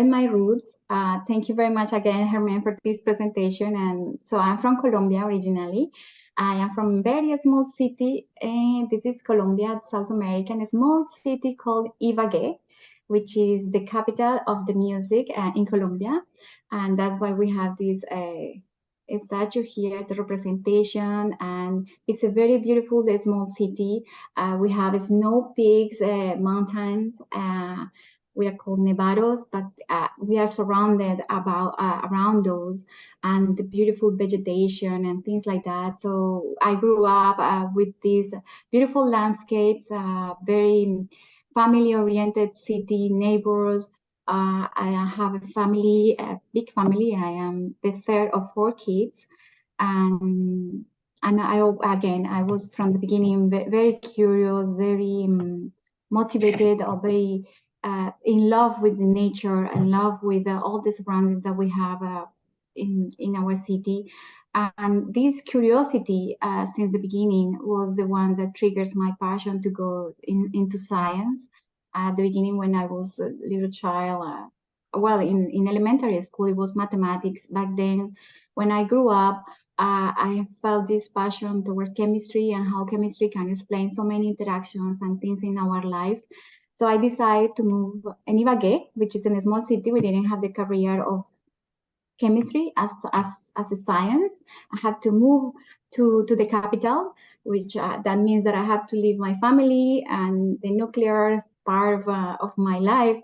starting my roots, thank you very much again, Herman, for this presentation. And so I'm from Colombia originally. I am from a very small city, and this is Colombia, South America, a small city called Ibagué, which is the capital of the music in Colombia. And that's why we have this a statue here, the representation, and it's a very beautiful small city. We have snow peaks, mountains. We are called nevados, but we are surrounded around those and the beautiful vegetation and things like that. So I grew up with these beautiful landscapes, very family-oriented city, neighbors. I have a family, a big family. I am the third of 4 kids, and I was from the beginning very curious, very motivated, or very in love with the nature, in love with all the surroundings that we have in our city. And this curiosity since the beginning was the one that triggers my passion to go into science. At the beginning, when I was a little child, well, in elementary school, it was mathematics. Back then, when I grew up, I felt this passion towards chemistry and how chemistry can explain so many interactions and things in our life. So I decided to move in Ibagué, which is in a small city. We didn't have the career of chemistry as a science. I had to move to the capital, which that means that I have to leave my family and the nuclear part of my life,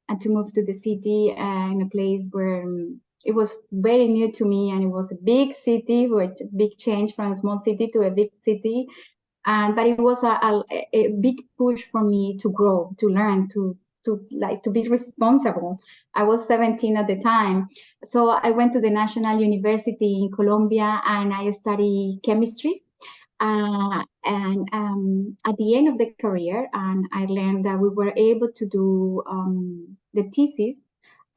and to move to the city in a place where it was very new to me, and it was a big city, which a big change from a small city to a big city. But it was a big push for me to grow, to learn, to be responsible. I was 17 at the time. So I went to the National University in Colombia and I studied chemistry. And at the end of the career, and I learned that we were able to do the thesis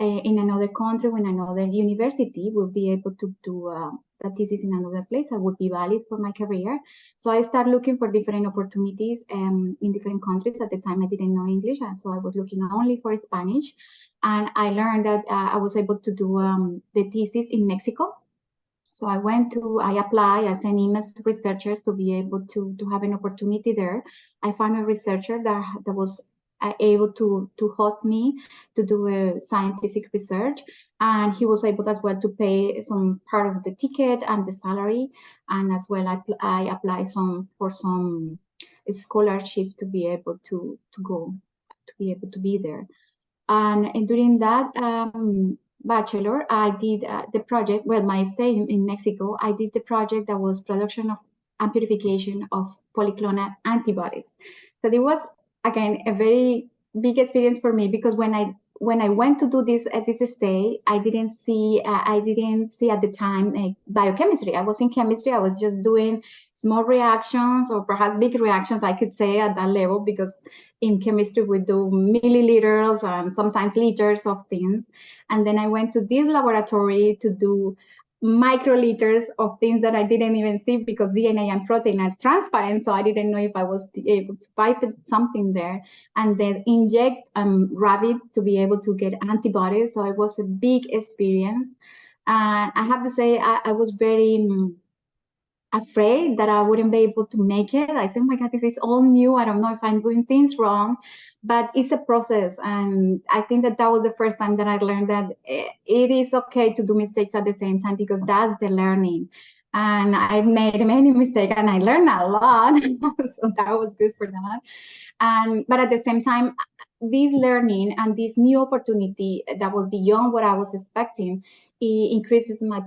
in another country, in another university. We'll be able to do the thesis in another place that would be valid for my career. So I started looking for different opportunities in different countries. At the time, I didn't know English, and so I was looking only for Spanish. And I learned that I was able to do the thesis in Mexico. So I applied, I sent emails to researchers to be able to have an opportunity there. I found a researcher that was able to host me to do a scientific research, and he was able as well to pay some part of the ticket and the salary, and as well I applied for some scholarship to be able to go, to be able to be there. And during that bachelor, I did the project, well, my stay in Mexico, I did the project that was production of and purification of polyclonal antibodies. So it was, again, a very big experience for me, because when I went to do this at this stay, I didn't see at the time biochemistry. I was in chemistry. I was just doing small reactions, or perhaps big reactions, I could say, at that level, because in chemistry we do milliliters and sometimes liters of things. And then I went to this laboratory to do microliters of things that I didn't even see, because DNA and protein are transparent, so I didn't know if I was able to pipe something there and then inject rabbits to be able to get antibodies. So it was a big experience, and I have to say I was very afraid that I wouldn't be able to make it. I said, oh my God, this is all new. I don't know if I'm doing things wrong, but it's a process. And I think that was the first time that I learned that it is okay to do mistakes at the same time, because that's the learning. And I made many mistakes and I learned a lot. So that was good for that. But at the same time, this learning and this new opportunity that was beyond what I was expecting, it increases my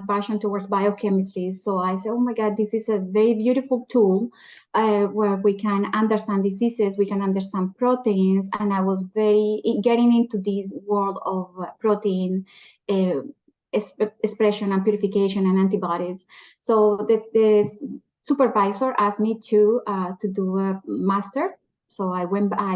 passion towards biochemistry. So I said, oh my God, this is a very beautiful tool where we can understand diseases, we can understand proteins. And I was getting into this world of protein expression and purification and antibodies. So the supervisor asked me to do a master. So I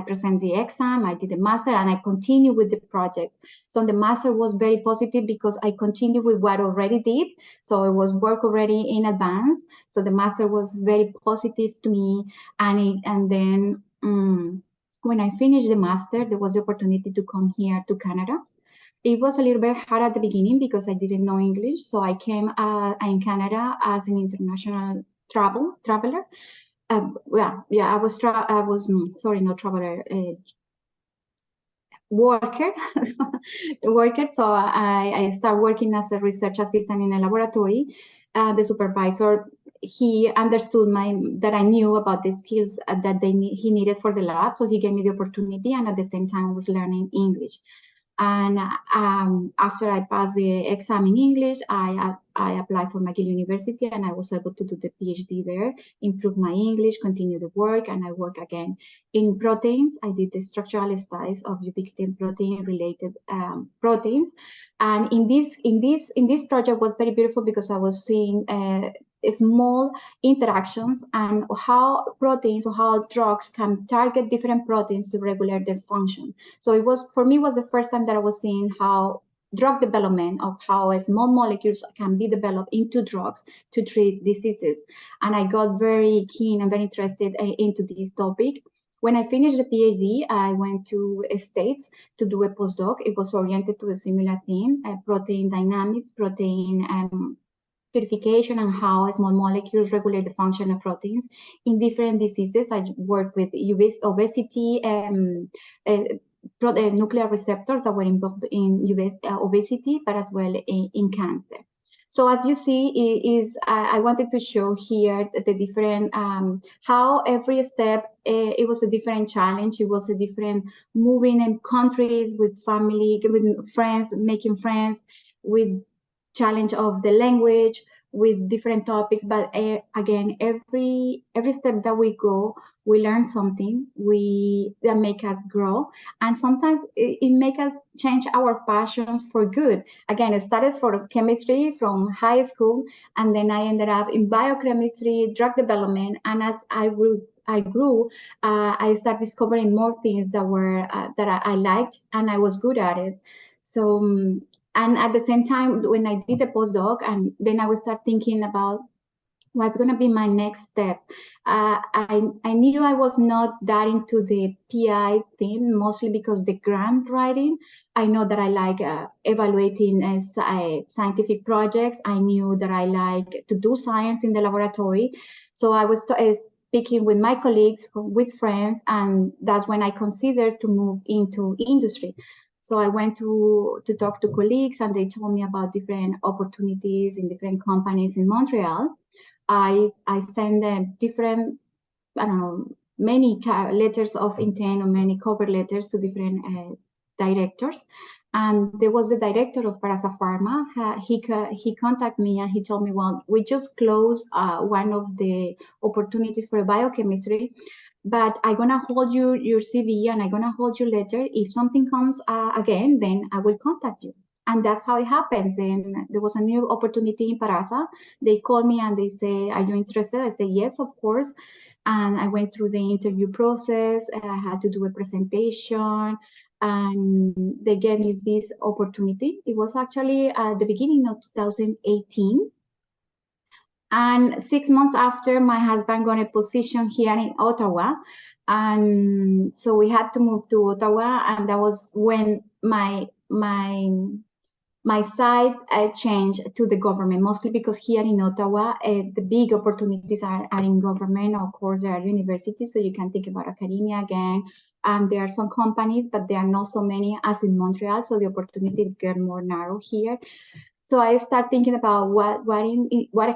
presented the exam, I did the master, and I continued with the project. So the master was very positive because I continued with what I already did. So it was work already in advance. So the master was very positive to me. And then when I finished the master, there was the opportunity to come here to Canada. It was a little bit hard at the beginning because I didn't know English. So I came in Canada as an international traveler. I was sorry, not traveler, worker. Worker. So I started working as a research assistant in a laboratory. The supervisor, he understood that I knew about the skills that he needed for the lab. So he gave me the opportunity, and at the same time I was learning English. And after I passed the exam in English, I applied for McGill University, and I was able to do the PhD there, improve my English, continue the work, and I work again in proteins. I did the structural studies of ubiquitin protein-related proteins, and in this project was very beautiful because I was seeing small interactions and how proteins or how drugs can target different proteins to regulate their function. So it was, for me, was the first time that I was seeing how drug development, of how small molecules can be developed into drugs to treat diseases. And I got very keen and very interested into this topic. When I finished the PhD, I went to States to do a postdoc. It was oriented to a similar theme, protein dynamics, protein purification, and how small molecules regulate the function of proteins in different diseases. I worked with obesity, nuclear receptors that were involved in obesity, but as well in cancer. So as you see, I wanted to show here the different, how every step, it was a different challenge. It was a different moving in countries with family, with friends, making friends, with challenge of the language, with different topics. But again, every step that we go, we learn something that make us grow, and sometimes it make us change our passions for good. Again, I started for chemistry from high school, and then I ended up in biochemistry, drug development, and as I grew, I started discovering more things that were that I liked and I was good at it. So and at the same time, when I did the postdoc, and then I would start thinking about what's going to be my next step. I knew I was not that into the PI thing, mostly because the grant writing. I know that I like evaluating scientific projects. I knew that I like to do science in the laboratory. So I was speaking with my colleagues, with friends, and that's when I considered to move into industry. So I went to talk to colleagues, and they told me about different opportunities in different companies in Montreal. I sent them different, I don't know, many letters of intent or many cover letters to different directors. And there was the director of Parasa Pharma. He contacted me and he told me, well, we just closed one of the opportunities for biochemistry, but I'm going to hold your CV and I'm going to hold your letter. If something comes again, then I will contact you. And that's how it happens. Then there was a new opportunity in Parasa. They called me and they say, are you interested? I say, yes, of course. And I went through the interview process. I had to do a presentation, and they gave me this opportunity. It was actually at the beginning of 2018. And 6 months after, my husband got a position here in Ottawa. And so we had to move to Ottawa. And that was when my side changed to the government, mostly because here in Ottawa, the big opportunities are in government. Of course, there are universities, so you can think about academia again. And there are some companies, but there are not so many as in Montreal, so the opportunities get more narrow here. So I start thinking about what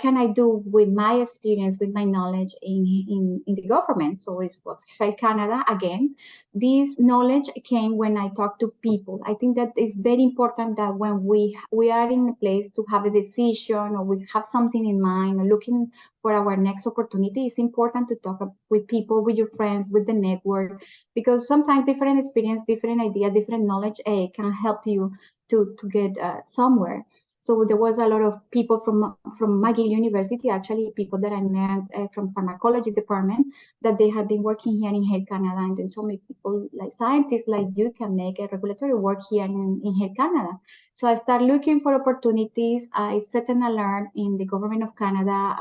can I do with my experience, with my knowledge in the government. So it was Health Canada again. This knowledge came when I talked to people. I think that it's very important that when we are in a place to have a decision or we have something in mind or looking for our next opportunity, it's important to talk with people, with your friends, with the network, because sometimes different experience, different idea, different knowledge can help you to get somewhere. So there was a lot of people from McGill University, actually people that I met from pharmacology department, that they had been working here in Health Canada, and they told me people like scientists like you can make a regulatory work here in Health Canada. So I started looking for opportunities. I set an alert in the government of Canada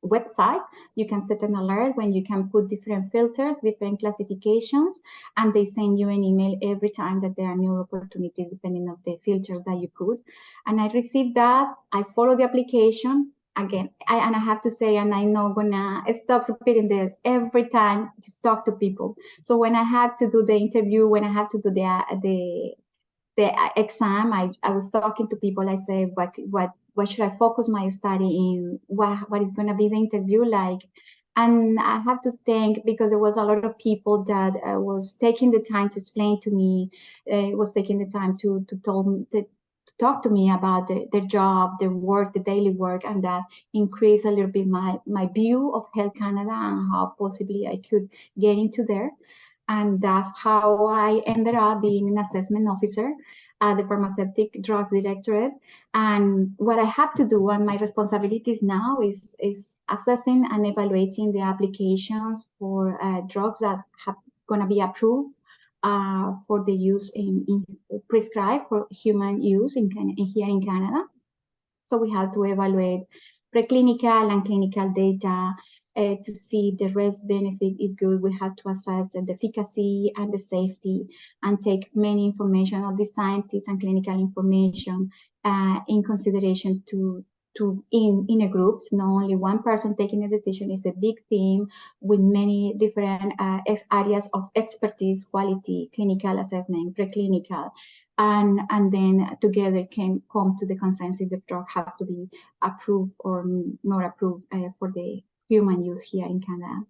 website. You can set an alert when you can put different filters, different classifications, and they send you an email every time that there are new opportunities depending on the filters that you put. And I received that. I follow the application. Again, I have to say, and I'm not gonna stop repeating this every time, just talk to people. So when I had to do the interview, when I had to do the exam, I was talking to people. I say, what should I focus my study in? What is going to be the interview like? And I have to thank, because there was a lot of people that was taking the time to explain to me, was taking the time to talk to me about their job, their work, the daily work, and that increased a little bit my view of Health Canada and how possibly I could get into there. And that's how I ended up being an assessment officer at the Pharmaceutical Drugs Directorate. And what I have to do, and my responsibilities now, is assessing and evaluating the applications for drugs that have going to be approved for the use in prescribed for human use here in Canada. So we have to evaluate preclinical and clinical data to see if the risk benefit is good. We have to assess the efficacy and the safety and take many information of the scientists and clinical information in consideration in a groups. Not only one person taking a decision. It's a big team with many different areas of expertise, quality, clinical assessment, preclinical, and then together come to the consensus the drug has to be approved or not approved for the human use here in Canada.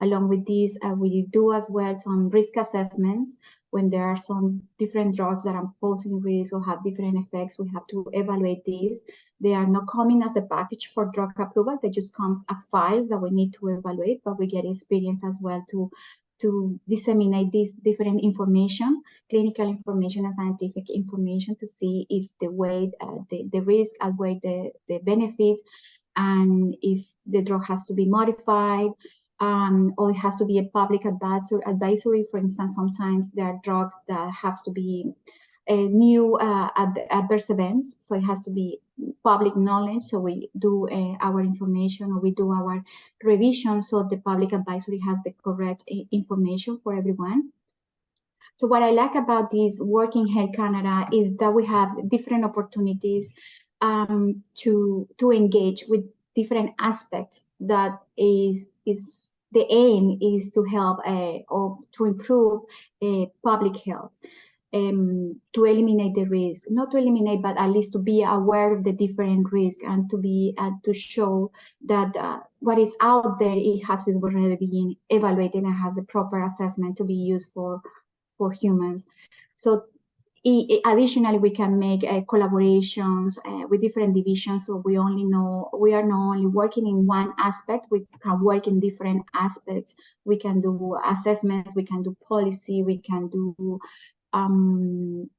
Along with this, we do as well some risk assessments. When there are some different drugs that are posing risk or have different effects, we have to evaluate these. They are not coming as a package for drug approval. They just comes as files that we need to evaluate, but we get experience as well to disseminate this different information, clinical information and scientific information, to see if the weight, the risk outweigh the benefit, and if the drug has to be modified, or it has to be a public advisory. For instance, sometimes there are drugs that have to be new adverse events, so it has to be public knowledge. So we do our information, or we do our revision, so the public advisory has the correct information for everyone. So what I like about this work in Health Canada is that we have different opportunities to engage with different aspects. That is the aim is to help or to improve public health. To eliminate the risk, not to eliminate, but at least to be aware of the different risks, and to be to show that what is out there, it has already been evaluated and has the proper assessment to be used for humans. So additionally, we can make collaborations with different divisions. So we are not only working in one aspect, we can work in different aspects. We can do assessments, we can do policy, we can do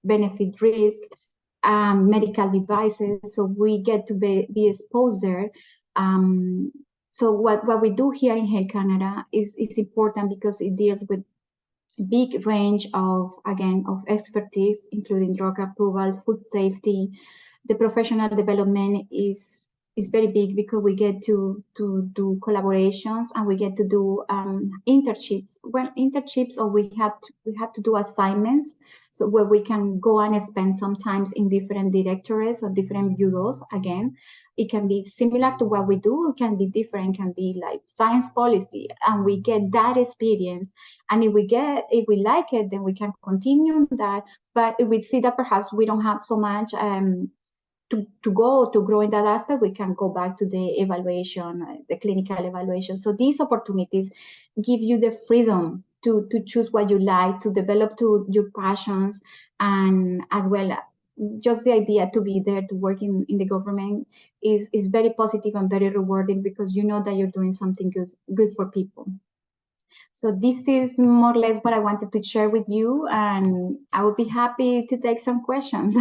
benefit risk, medical devices. So we get to be exposed there. So what we do here in Health Canada is important, because it deals with big range of expertise, including drug approval, food safety. The professional development is very big, because we get to do collaborations, and we get to do internships. Well, internships, or we have to do assignments, so where we can go and spend sometimes in different directorates or different bureaus. Again, it can be similar to what we do, it can be different, it can be like science policy, and we get that experience. And if we like it, then we can continue that. But if we see that perhaps we don't have so much to grow in that aspect, we can go back to the evaluation, the clinical evaluation. So these opportunities give you the freedom to choose what you like, to develop to your passions, and as well, just the idea to be there to work in the government is very positive and very rewarding, because you know that you're doing something good for people. So this is more or less what I wanted to share with you, and I would be happy to take some questions.